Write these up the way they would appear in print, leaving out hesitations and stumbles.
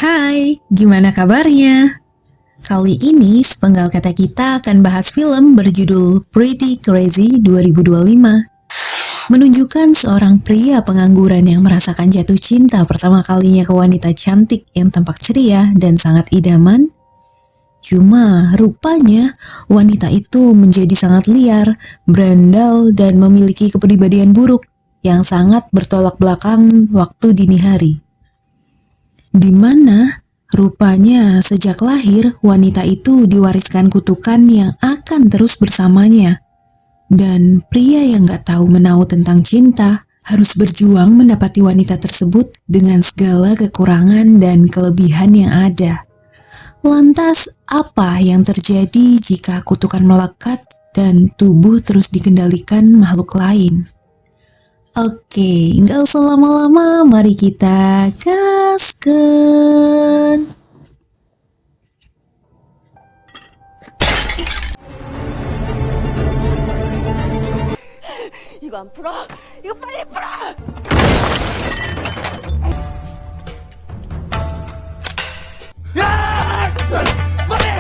Hai, gimana kabarnya? Kali ini sepenggal kata kita akan bahas film berjudul Pretty Crazy 2025. Menunjukkan seorang pria pengangguran yang merasakan jatuh cinta pertama kalinya ke wanita cantik yang tampak ceria dan sangat idaman. Cuma rupanya wanita itu menjadi sangat liar, berandal, dan memiliki kepribadian buruk yang sangat bertolak belakang waktu dini hari. Di mana rupanya sejak lahir wanita itu diwariskan kutukan yang akan terus bersamanya. Dan pria yang gak tahu menau tentang cinta harus berjuang mendapati wanita tersebut dengan segala kekurangan dan kelebihan yang ada. Lantas apa yang terjadi jika kutukan melekat dan tubuh terus dikendalikan makhluk lain? Oke, gak usah lama-lama, mari kita gaskan. 이거 안 풀어? 이거 빨리 풀어! 야! 빨리!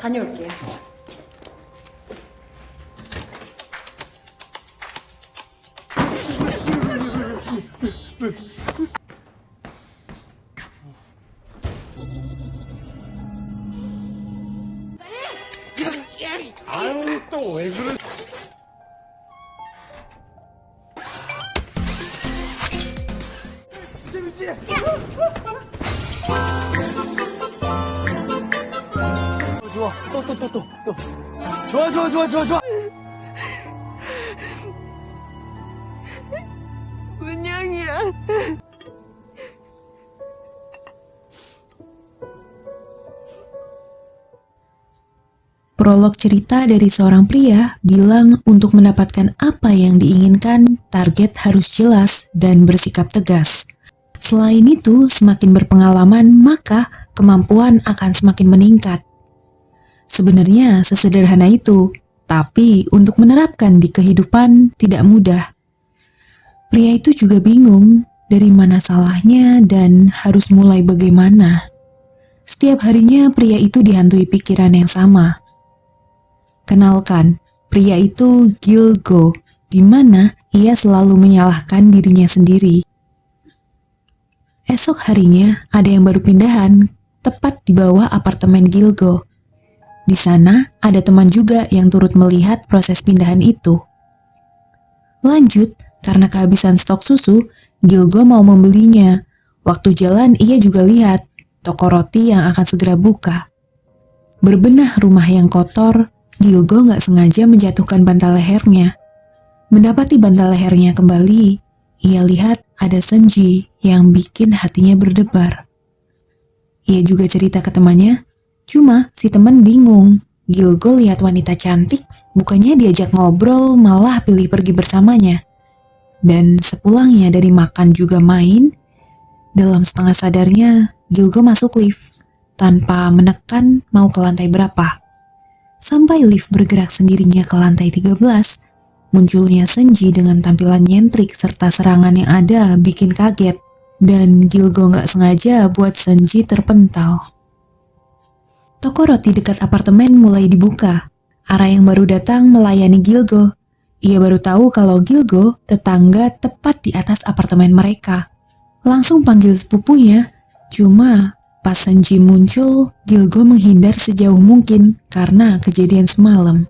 다녀올게요. 아유 또 왜 그래? 재밌지? 좋아 또 좋아. 문양이야. Prolog cerita dari seorang pria bilang untuk mendapatkan apa yang diinginkan, target harus jelas dan bersikap tegas. Selain itu, semakin berpengalaman, maka kemampuan akan semakin meningkat. Sebenarnya sesederhana itu, tapi untuk menerapkan di kehidupan tidak mudah. Pria itu juga bingung dari mana salahnya dan harus mulai bagaimana. Setiap harinya pria itu dihantui pikiran yang sama. Kenalkan, pria itu Gilgo, di mana ia selalu menyalahkan dirinya sendiri. Esok harinya ada yang baru pindahan, tepat di bawah apartemen Gilgo. Di sana ada teman juga yang turut melihat proses pindahan itu. Lanjut, karena kehabisan stok susu, Gilgo mau membelinya. Waktu jalan ia juga lihat toko roti yang akan segera buka. Berbenah rumah yang kotor, Gilgo gak sengaja menjatuhkan bantal lehernya. Mendapati bantal lehernya kembali, ia lihat ada Senji yang bikin hatinya berdebar. Ia juga cerita ke temannya, cuma si teman bingung. Gilgo lihat wanita cantik, bukannya diajak ngobrol, malah pilih pergi bersamanya. Dan sepulangnya dari makan juga main, dalam setengah sadarnya, Gilgo masuk lift, tanpa menekan mau ke lantai berapa. Sampai lift bergerak sendirinya ke lantai 13, munculnya Senji dengan tampilan nyentrik serta serangan yang ada bikin kaget. Dan Gilgo gak sengaja buat Senji terpental. Toko roti dekat apartemen mulai dibuka. Arah yang baru datang melayani Gilgo. Ia baru tahu kalau Gilgo tetangga tepat di atas apartemen mereka. Langsung panggil sepupunya, cuma pas Senji muncul, Gilgo menghindar sejauh mungkin karena kejadian semalam.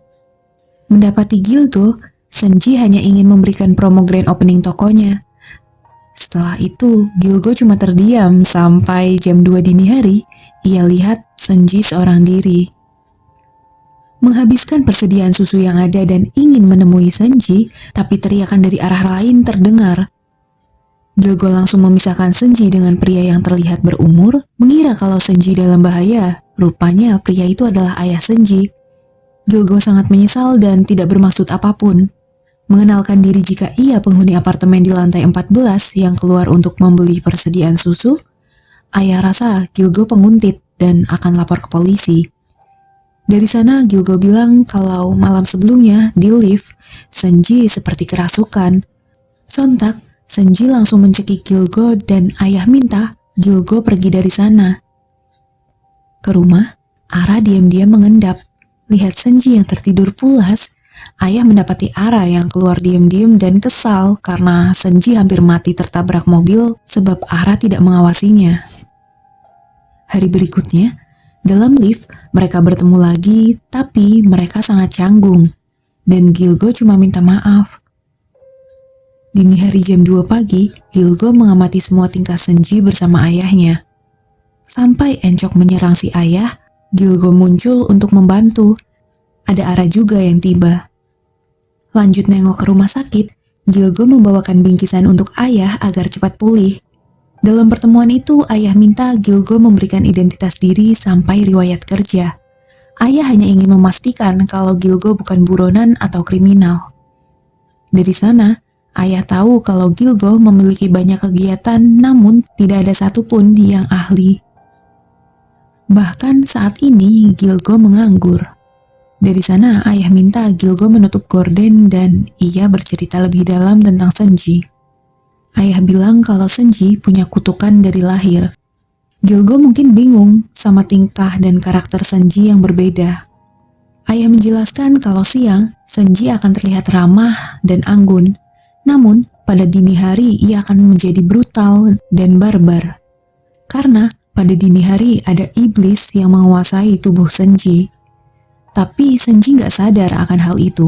Mendapati Gilgo, Senji hanya ingin memberikan promo grand opening tokonya. Setelah itu, Gilgo cuma terdiam sampai jam 2 dini hari, ia lihat Senji seorang diri. Menghabiskan persediaan susu yang ada dan ingin menemui Senji, tapi teriakan dari arah lain terdengar. Gilgo langsung memisahkan Senji dengan pria yang terlihat berumur, mengira kalau Senji dalam bahaya. Rupanya pria itu adalah ayah Senji. Gilgo sangat menyesal dan tidak bermaksud apapun. Mengenalkan diri jika ia penghuni apartemen di lantai 14 yang keluar untuk membeli persediaan susu, ayah rasa Gilgo penguntit dan akan lapor ke polisi. Dari sana Gilgo bilang kalau malam sebelumnya di lift, Senji seperti kerasukan. Sontak, Senji langsung mencekik Gilgo dan ayah minta Gilgo pergi dari sana. Ke rumah, Ara diam-diam mengendap. Lihat Senji yang tertidur pulas, ayah mendapati Ara yang keluar diam-diam dan kesal karena Senji hampir mati tertabrak mobil sebab Ara tidak mengawasinya. Hari berikutnya, dalam lift, mereka bertemu lagi, tapi mereka sangat canggung, dan Gilgo cuma minta maaf. Dini hari jam 2 pagi, Gilgo mengamati semua tingkah Senji bersama ayahnya. Sampai Encok menyerang si ayah, Gilgo muncul untuk membantu. Ada Ara juga yang tiba. Lanjut nengok ke rumah sakit, Gilgo membawakan bingkisan untuk ayah agar cepat pulih. Dalam pertemuan itu, ayah minta Gilgo memberikan identitas diri sampai riwayat kerja. Ayah hanya ingin memastikan kalau Gilgo bukan buronan atau kriminal. Dari sana, ayah tahu kalau Gilgo memiliki banyak kegiatan namun tidak ada satupun yang ahli. Bahkan saat ini Gilgo menganggur. Dari sana, ayah minta Gilgo menutup gorden dan ia bercerita lebih dalam tentang Senji. Ayah bilang kalau Senji punya kutukan dari lahir. Gilgo mungkin bingung sama tingkah dan karakter Senji yang berbeda. Ayah menjelaskan kalau siang, Senji akan terlihat ramah dan anggun. Namun, pada dini hari ia akan menjadi brutal dan barbar. Karena pada dini hari ada iblis yang menguasai tubuh Senji. Tapi Senji nggak sadar akan hal itu.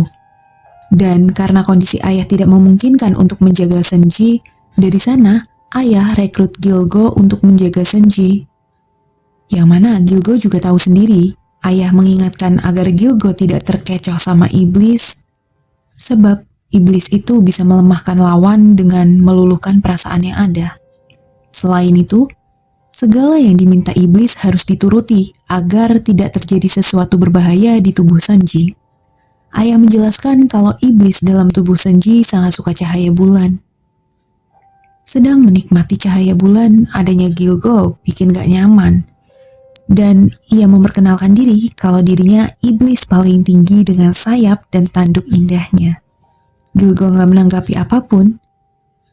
Dan karena kondisi ayah tidak memungkinkan untuk menjaga Senji, dari sana ayah rekrut Gilgo untuk menjaga Senji. Yang mana Gilgo juga tahu sendiri, ayah mengingatkan agar Gilgo tidak terkecoh sama iblis, sebab iblis itu bisa melemahkan lawan dengan meluluhkan perasaan yang ada. Selain itu, segala yang diminta iblis harus dituruti agar tidak terjadi sesuatu berbahaya di tubuh Senji. Ayah menjelaskan kalau iblis dalam tubuh Senji sangat suka cahaya bulan. Sedang menikmati cahaya bulan, adanya Gilgo bikin gak nyaman. Dan ia memperkenalkan diri kalau dirinya iblis paling tinggi dengan sayap dan tanduk indahnya. Gilgo gak menanggapi apapun,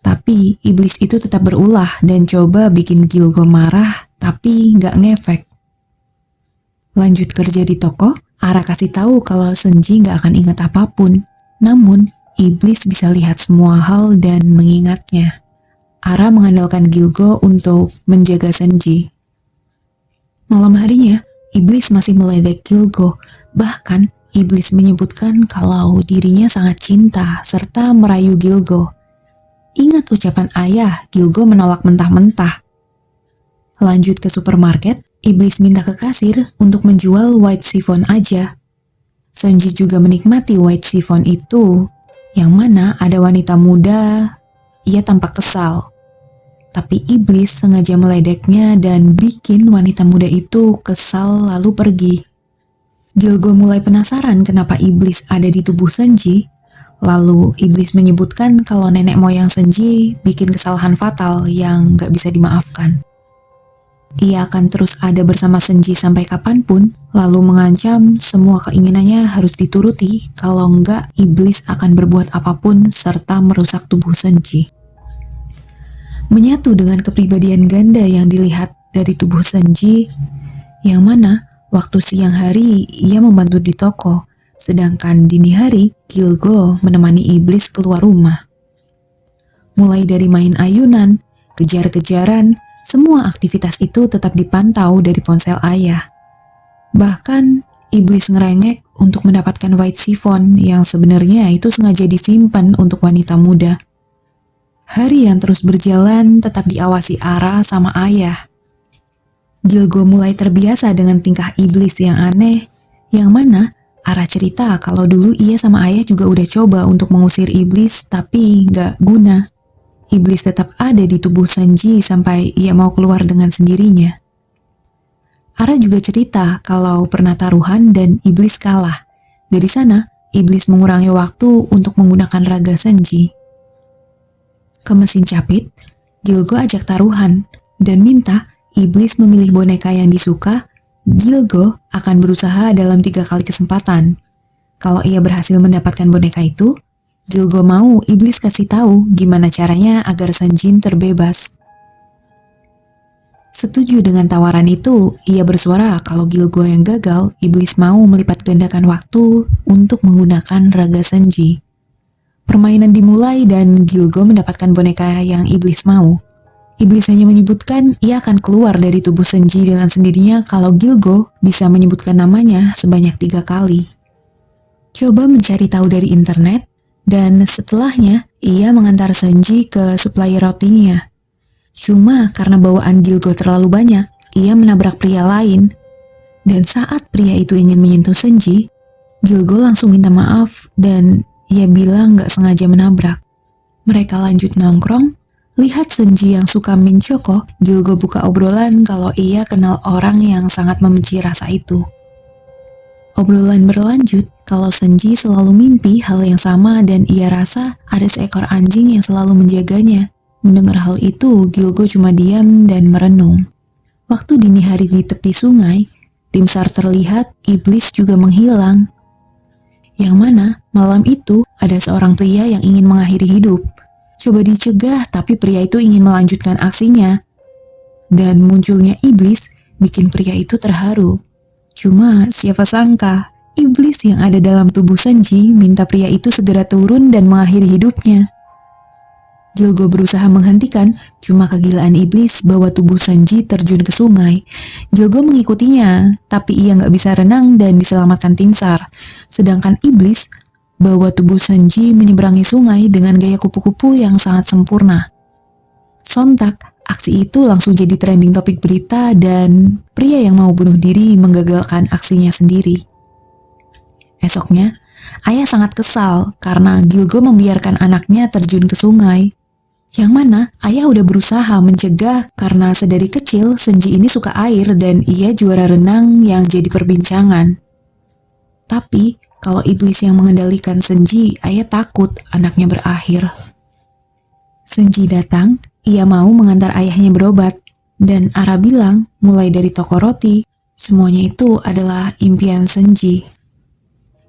tapi iblis itu tetap berulah dan coba bikin Gilgo marah, tapi gak ngefek. Lanjut kerja di toko, Ara kasih tahu kalau Senji gak akan ingat apapun. Namun, iblis bisa lihat semua hal dan mengingatnya. Ara mengandalkan Gilgo untuk menjaga Senji. Malam harinya, iblis masih meledek Gilgo. Bahkan, iblis menyebutkan kalau dirinya sangat cinta serta merayu Gilgo. Ingat ucapan ayah, Gilgo menolak mentah-mentah. Lanjut ke supermarket, iblis minta ke kasir untuk menjual white chiffon aja. Senji juga menikmati white chiffon itu, yang mana ada wanita muda. Ia tampak kesal. Tapi iblis sengaja meledeknya dan bikin wanita muda itu kesal lalu pergi. Gilgo mulai penasaran kenapa iblis ada di tubuh Senji. Lalu iblis menyebutkan kalau nenek moyang Senji bikin kesalahan fatal yang gak bisa dimaafkan. Ia akan terus ada bersama Senji sampai kapanpun, lalu mengancam semua keinginannya harus dituruti, kalau enggak iblis akan berbuat apapun serta merusak tubuh Senji. Menyatu dengan kepribadian ganda yang dilihat dari tubuh Senji, yang mana waktu siang hari ia membantu di toko, sedangkan dini hari Gilgo menemani iblis keluar rumah. Mulai dari main ayunan, kejar-kejaran, semua aktivitas itu tetap dipantau dari ponsel ayah. Bahkan iblis ngerengek untuk mendapatkan white chiffon yang sebenarnya itu sengaja disimpan untuk wanita muda. Hari yang terus berjalan tetap diawasi Ara sama ayah. Gilgo mulai terbiasa dengan tingkah iblis yang aneh, yang mana Ara cerita kalau dulu ia sama ayah juga udah coba untuk mengusir iblis tapi gak guna. Iblis tetap ada di tubuh Senji sampai ia mau keluar dengan sendirinya. Ara juga cerita kalau pernah taruhan dan iblis kalah. Dari sana, iblis mengurangi waktu untuk menggunakan raga Senji. Ke mesin capit, Gilgo ajak taruhan dan minta iblis memilih boneka yang disuka Gilgo akan berusaha dalam 3 kali kesempatan. Kalau ia berhasil mendapatkan boneka itu, Gilgo mau iblis kasih tahu gimana caranya agar Senjin terbebas. Setuju dengan tawaran itu, ia bersuara kalau Gilgo yang gagal, iblis mau melipat gandakan waktu untuk menggunakan raga Senji. Permainan dimulai dan Gilgo mendapatkan boneka yang iblis mau. Iblis hanya menyebutkan ia akan keluar dari tubuh Senji dengan sendirinya kalau Gilgo bisa menyebutkan namanya sebanyak 3 kali. Coba mencari tahu dari internet, dan setelahnya ia mengantar Senji ke supplier rotinya. Cuma karena bawaan Gilgo terlalu banyak, ia menabrak pria lain. Dan saat pria itu ingin menyentuh Senji, Gilgo langsung minta maaf dan ia bilang gak sengaja menabrak. Mereka lanjut nongkrong. Lihat Senji yang suka mencoko, Gilgo buka obrolan kalau ia kenal orang yang sangat membenci rasa itu. Obrolan berlanjut kalau Senji selalu mimpi hal yang sama dan ia rasa ada seekor anjing yang selalu menjaganya. Mendengar hal itu, Gilgo cuma diam dan merenung. Waktu dini hari di tepi sungai, tim SAR terlihat iblis juga menghilang. Yang mana malam itu ada seorang pria yang ingin mengakhiri hidup. Coba dicegah, tapi pria itu ingin melanjutkan aksinya. Dan munculnya iblis bikin pria itu terharu. Cuma siapa sangka, iblis yang ada dalam tubuh Senji minta pria itu segera turun dan mengakhiri hidupnya. Gilgo berusaha menghentikan, cuma kegilaan iblis bawa tubuh Senji terjun ke sungai. Gilgo mengikutinya, tapi ia nggak bisa renang dan diselamatkan tim SAR. Sedangkan iblis bawa tubuh Senji menyeberangi sungai dengan gaya kupu-kupu yang sangat sempurna. Sontak, aksi itu langsung jadi trending topik berita dan pria yang mau bunuh diri menggagalkan aksinya sendiri. Esoknya, ayah sangat kesal karena Gilgo membiarkan anaknya terjun ke sungai. Yang mana ayah udah berusaha mencegah karena sedari kecil Senji ini suka air dan ia juara renang yang jadi perbincangan. Tapi kalau iblis yang mengendalikan Senji, ayah takut anaknya berakhir. Senji datang, ia mau mengantar ayahnya berobat. Dan Ara bilang, mulai dari toko roti, semuanya itu adalah impian Senji.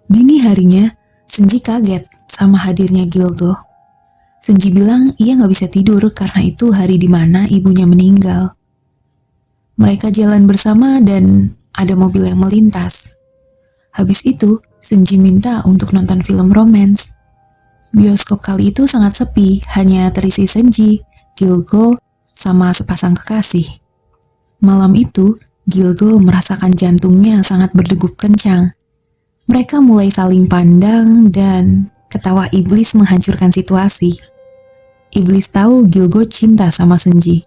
Dini harinya, Senji kaget sama hadirnya Gilgo. Senji bilang ia gak bisa tidur karena itu hari di mana ibunya meninggal. Mereka jalan bersama dan ada mobil yang melintas. Habis itu, Senji minta untuk nonton film romance. Bioskop kali itu sangat sepi, hanya terisi Senji, Gilgo, sama sepasang kekasih. Malam itu, Gilgo merasakan jantungnya sangat berdegup kencang. Mereka mulai saling pandang dan ketawa iblis menghancurkan situasi. Iblis tahu Gilgo cinta sama Senji.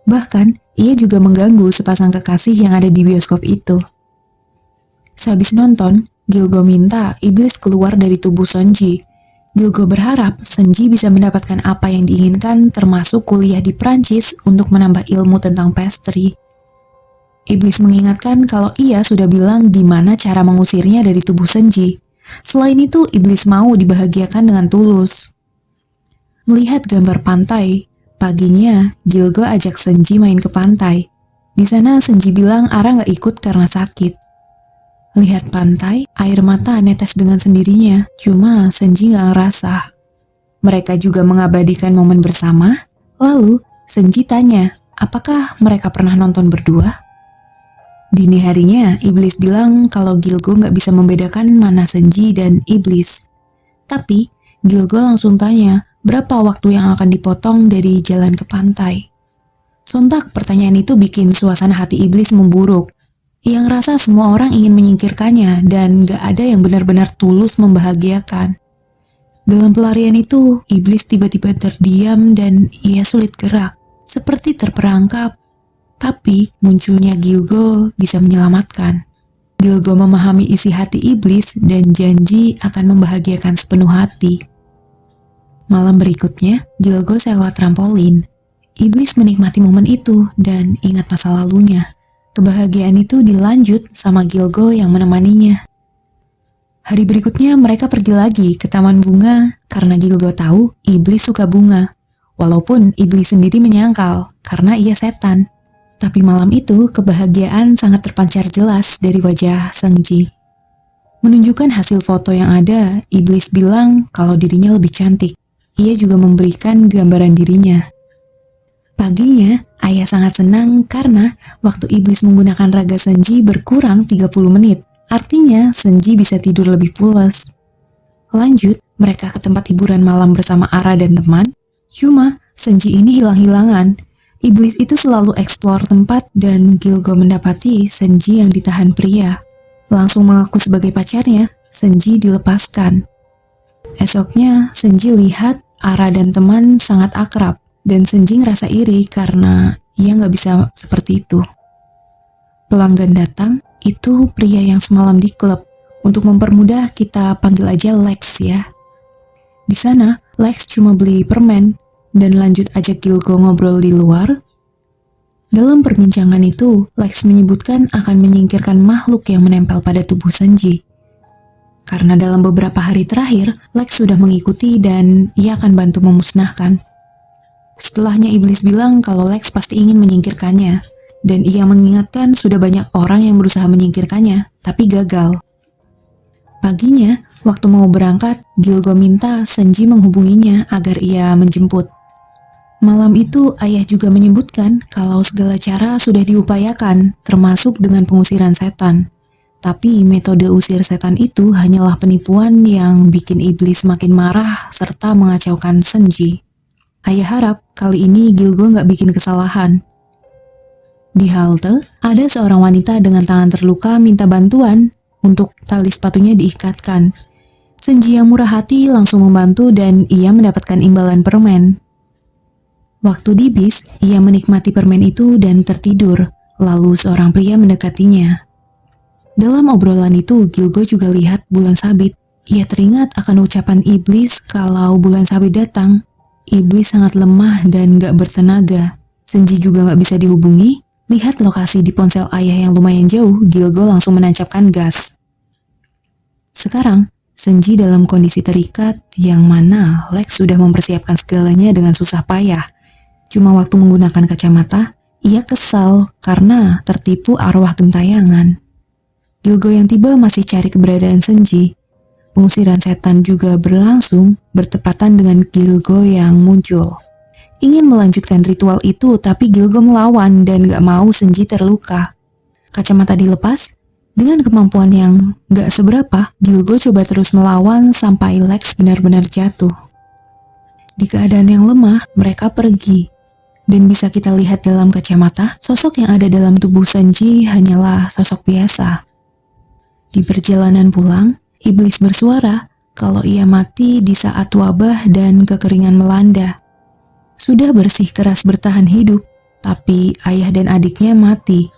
Bahkan, ia juga mengganggu sepasang kekasih yang ada di bioskop itu. Sehabis nonton, Gilgo minta iblis keluar dari tubuh Senji. Gilgo berharap Senji bisa mendapatkan apa yang diinginkan termasuk kuliah di Prancis untuk menambah ilmu tentang pastry. Iblis mengingatkan kalau ia sudah bilang di mana cara mengusirnya dari tubuh Senji. Selain itu, iblis mau dibahagiakan dengan tulus. Melihat gambar pantai, paginya Gilgo ajak Senji main ke pantai. Di sana Senji bilang Ara nggak ikut karena sakit. Lihat pantai, air mata netes dengan sendirinya, cuma Senji nggak ngerasa. Mereka juga mengabadikan momen bersama, lalu Senji tanya, apakah mereka pernah nonton berdua? Dini harinya, iblis bilang kalau Gilgo nggak bisa membedakan mana Senji dan iblis. Tapi, Gilgo langsung tanya, berapa waktu yang akan dipotong dari jalan ke pantai? Sontak pertanyaan itu bikin suasana hati iblis memburuk. Ia ngerasa semua orang ingin menyingkirkannya dan gak ada yang benar-benar tulus membahagiakan. Dalam pelarian itu, iblis tiba-tiba terdiam dan ia sulit gerak, seperti terperangkap. Tapi munculnya Gilgo bisa menyelamatkan. Gilgo memahami isi hati iblis dan janji akan membahagiakan sepenuh hati. Malam berikutnya, Gilgo sewa trampolin. Iblis menikmati momen itu dan ingat masa lalunya. Kebahagiaan itu dilanjut sama Gilgo yang menemaninya. Hari berikutnya mereka pergi lagi ke taman bunga karena Gilgo tahu iblis suka bunga. Walaupun iblis sendiri menyangkal karena ia setan. Tapi malam itu, kebahagiaan sangat terpancar jelas dari wajah Seungji. Menunjukkan hasil foto yang ada, iblis bilang kalau dirinya lebih cantik. Ia juga memberikan gambaran dirinya. Paginya, ayah sangat senang karena waktu iblis menggunakan raga Seungji berkurang 30 menit. Artinya, Seungji bisa tidur lebih pulas. Lanjut, mereka ke tempat hiburan malam bersama Ara dan teman. Cuma, Seungji ini hilang-hilangan. Iblis itu selalu eksplor tempat dan Gilgo mendapati Seungji yang ditahan pria. Langsung mengaku sebagai pacarnya, Seungji dilepaskan. Esoknya, Seungji lihat Ara dan teman sangat akrab, dan Seungji ngerasa iri karena ia nggak bisa seperti itu. Pelanggan datang, itu pria yang semalam di klub. Untuk mempermudah, kita panggil aja Lex ya. Di sana, Lex cuma beli permen, dan lanjut ajak Gilgo ngobrol di luar. Dalam perbincangan itu, Lex menyebutkan akan menyingkirkan makhluk yang menempel pada tubuh Seungji. Karena dalam beberapa hari terakhir, Lex sudah mengikuti dan ia akan bantu memusnahkan. Setelahnya iblis bilang kalau Lex pasti ingin menyingkirkannya, dan ia mengingatkan sudah banyak orang yang berusaha menyingkirkannya, tapi gagal. Paginya, waktu mau berangkat, Gilgo minta Seungji menghubunginya agar ia menjemput. Malam itu, ayah juga menyebutkan kalau segala cara sudah diupayakan, termasuk dengan pengusiran setan. Tapi metode usir setan itu hanyalah penipuan yang bikin iblis makin marah serta mengacaukan Seungji. Ayah harap kali ini Gilgo nggak bikin kesalahan. Di halte, ada seorang wanita dengan tangan terluka minta bantuan untuk tali sepatunya diikatkan. Seungji yang murah hati langsung membantu dan ia mendapatkan imbalan permen. Waktu di bis, ia menikmati permen itu dan tertidur, lalu seorang pria mendekatinya. Dalam obrolan itu, Gilgo juga lihat bulan sabit. Ia teringat akan ucapan iblis kalau bulan sabit datang. Iblis sangat lemah dan gak bertenaga. Seungji juga gak bisa dihubungi. Lihat lokasi di ponsel ayah yang lumayan jauh, Gilgo langsung menancapkan gas. Sekarang, Seungji dalam kondisi terikat yang mana Lex sudah mempersiapkan segalanya dengan susah payah. Cuma waktu menggunakan kacamata, ia kesal karena tertipu arwah gentayangan. Gilgo yang tiba masih cari keberadaan Seungji. Pengusiran setan juga berlangsung bertepatan dengan Gilgo yang muncul. Ingin melanjutkan ritual itu, tapi Gilgo melawan dan gak mau Seungji terluka. Kacamata dilepas, dengan kemampuan yang gak seberapa, Gilgo coba terus melawan sampai Lex benar-benar jatuh. Di keadaan yang lemah, mereka pergi. Dan bisa kita lihat dalam kacamata, sosok yang ada dalam tubuh Seungji hanyalah sosok biasa. Di perjalanan pulang, iblis bersuara kalau ia mati di saat wabah dan kekeringan melanda. Sudah bersih keras bertahan hidup, tapi ayah dan adiknya mati.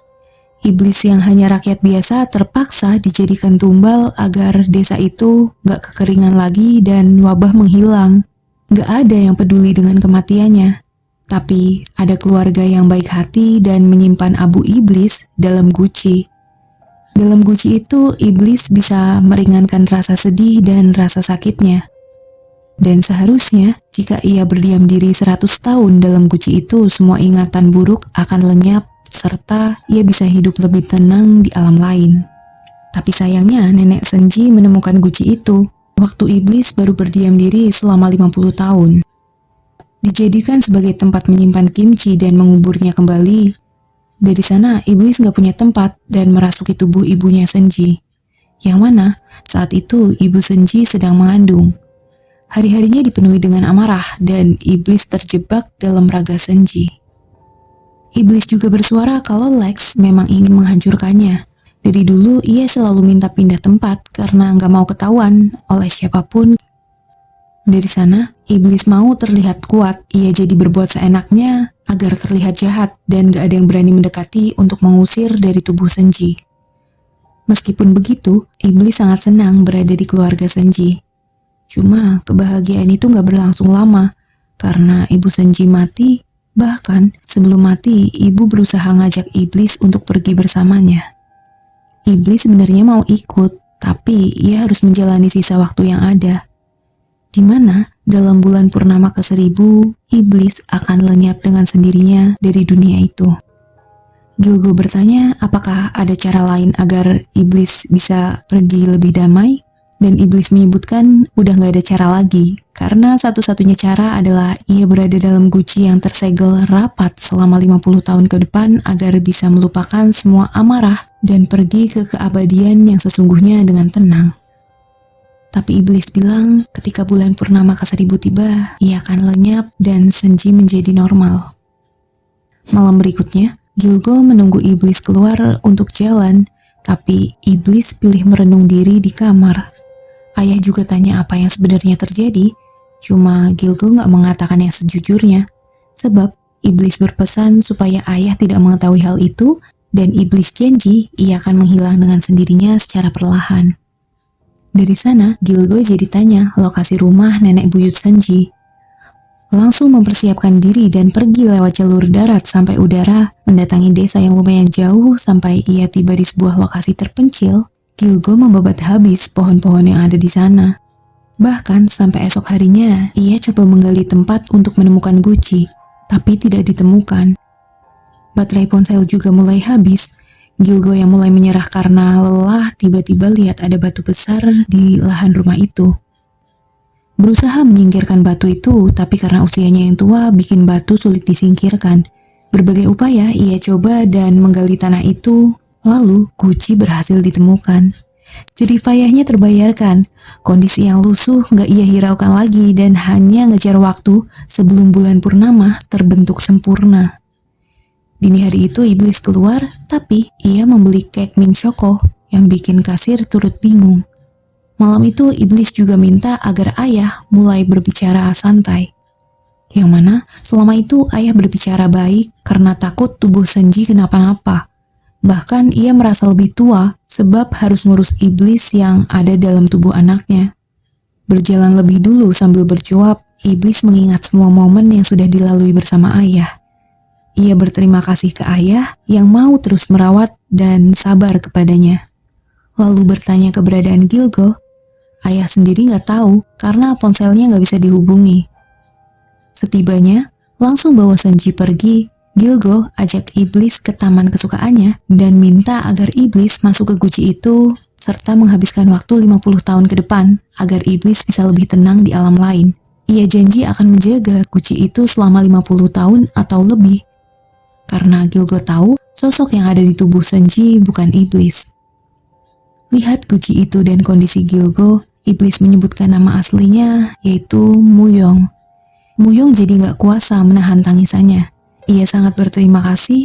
Iblis yang hanya rakyat biasa terpaksa dijadikan tumbal agar desa itu gak kekeringan lagi dan wabah menghilang. Gak ada yang peduli dengan kematiannya. Tapi ada keluarga yang baik hati dan menyimpan abu iblis dalam guci. Dalam guci itu, iblis bisa meringankan rasa sedih dan rasa sakitnya. Dan seharusnya, jika ia berdiam diri 100 tahun dalam guci itu, semua ingatan buruk akan lenyap, serta ia bisa hidup lebih tenang di alam lain. Tapi sayangnya, nenek Seungji menemukan guci itu, waktu iblis baru berdiam diri selama 50 tahun. Dijadikan sebagai tempat menyimpan kimchi dan menguburnya kembali. Dari sana, iblis gak punya tempat dan merasuki tubuh ibunya Seungji. Yang mana, saat itu ibu Seungji sedang mengandung. Hari-harinya dipenuhi dengan amarah dan iblis terjebak dalam raga Seungji. Iblis juga bersuara kalau Lex memang ingin menghancurkannya. Dari dulu, ia selalu minta pindah tempat karena gak mau ketahuan oleh siapapun. Dari sana, iblis mau terlihat kuat, ia jadi berbuat seenaknya agar terlihat jahat dan gak ada yang berani mendekati untuk mengusir dari tubuh Seungji. Meskipun begitu, iblis sangat senang berada di keluarga Seungji. Cuma, kebahagiaan itu gak berlangsung lama, karena ibu Seungji mati, bahkan sebelum mati, ibu berusaha ngajak iblis untuk pergi bersamanya. Iblis sebenarnya mau ikut, tapi ia harus menjalani sisa waktu yang ada. Di mana dalam bulan purnama ke-1000, iblis akan lenyap dengan sendirinya dari dunia itu. Gilgo bertanya apakah ada cara lain agar iblis bisa pergi lebih damai, dan iblis menyebutkan udah gak ada cara lagi, karena satu-satunya cara adalah ia berada dalam guci yang tersegel rapat selama 50 tahun ke depan agar bisa melupakan semua amarah dan pergi ke keabadian yang sesungguhnya dengan tenang. Tapi iblis bilang ketika bulan purnama ke-1000 tiba, ia akan lenyap dan Senji menjadi normal. Malam berikutnya, Gilgo menunggu iblis keluar untuk jalan, tapi iblis pilih merenung diri di kamar. Ayah juga tanya apa yang sebenarnya terjadi, cuma Gilgo gak mengatakan yang sejujurnya, sebab iblis berpesan supaya ayah tidak mengetahui hal itu, dan iblis janji ia akan menghilang dengan sendirinya secara perlahan. Dari sana, Gilgo jadi tanya lokasi rumah nenek buyut Senji. Langsung mempersiapkan diri dan pergi lewat jalur darat sampai udara, mendatangi desa yang lumayan jauh sampai ia tiba di sebuah lokasi terpencil. Gilgo membabat habis pohon-pohon yang ada di sana. Bahkan sampai esok harinya, ia coba menggali tempat untuk menemukan guci, tapi tidak ditemukan. Baterai ponsel juga mulai habis. Gilgo yang mulai menyerah karena lelah tiba-tiba lihat ada batu besar di lahan rumah itu. Berusaha menyingkirkan batu itu, tapi karena usianya yang tua bikin batu sulit disingkirkan. Berbagai upaya ia coba dan menggali tanah itu, lalu guci berhasil ditemukan. Jerih payahnya terbayarkan, kondisi yang lusuh gak ia hiraukan lagi dan hanya ngejar waktu sebelum bulan purnama terbentuk sempurna. Dini hari itu iblis keluar, tapi ia membeli kek mint choco yang bikin kasir turut bingung. Malam itu iblis juga minta agar ayah mulai berbicara santai. Yang mana selama itu ayah berbicara baik karena takut tubuh Senji kenapa-napa. Bahkan ia merasa lebih tua sebab harus ngurus iblis yang ada dalam tubuh anaknya. Berjalan lebih dulu sambil bercuap, iblis mengingat semua momen yang sudah dilalui bersama ayah. Ia berterima kasih ke ayah yang mau terus merawat dan sabar kepadanya. Lalu bertanya keberadaan Gilgo. Ayah sendiri gak tahu karena ponselnya gak bisa dihubungi. Setibanya, langsung bawa Senji pergi. Gilgo ajak iblis ke taman kesukaannya dan minta agar iblis masuk ke guci itu serta menghabiskan waktu 50 tahun ke depan agar iblis bisa lebih tenang di alam lain. Ia janji akan menjaga guci itu selama 50 tahun atau lebih. Karena Gilgo tahu sosok yang ada di tubuh Senji bukan iblis. Lihat guci itu dan kondisi Gilgo, iblis menyebutkan nama aslinya yaitu Muyong. Muyong jadi gak kuasa menahan tangisannya. Ia sangat berterima kasih.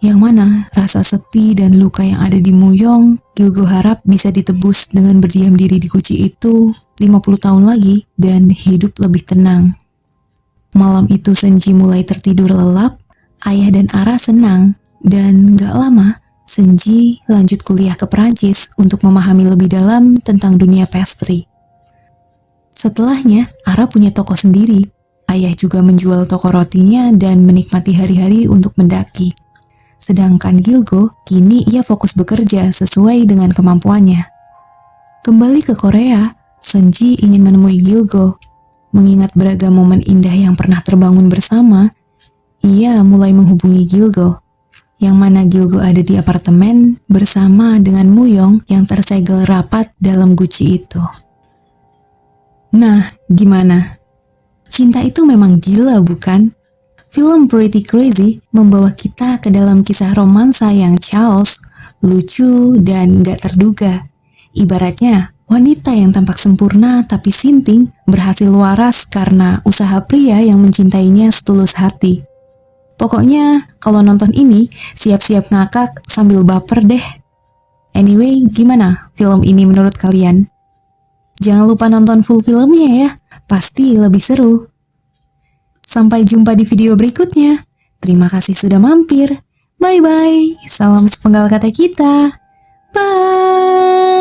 Yang mana rasa sepi dan luka yang ada di Muyong, Gilgo harap bisa ditebus dengan berdiam diri di guci itu 50 tahun lagi dan hidup lebih tenang. Malam itu Senji mulai tertidur lelap. Ayah dan Ara senang dan gak lama Senji lanjut kuliah ke Perancis untuk memahami lebih dalam tentang dunia pastry. Setelahnya, Ara punya toko sendiri. Ayah juga menjual toko rotinya dan menikmati hari-hari untuk mendaki. Sedangkan Gilgo, kini ia fokus bekerja sesuai dengan kemampuannya. Kembali ke Korea, Senji ingin menemui Gilgo. Mengingat beragam momen indah yang pernah terbangun bersama, ia mulai menghubungi Gilgo. Yang mana Gilgo ada di apartemen bersama dengan Muyong yang tersegel rapat dalam guci itu. Nah, gimana? Cinta itu memang gila, bukan? Film Pretty Crazy membawa kita ke dalam kisah romansa yang chaos, lucu, dan gak terduga. Ibaratnya, wanita yang tampak sempurna tapi sinting berhasil waras karena usaha pria yang mencintainya setulus hati. Pokoknya, kalau nonton ini, siap-siap ngakak sambil baper deh. Anyway, gimana film ini menurut kalian? Jangan lupa nonton full filmnya ya, pasti lebih seru. Sampai jumpa di video berikutnya. Terima kasih sudah mampir. Bye-bye, salam sepenggal kata kita. Bye!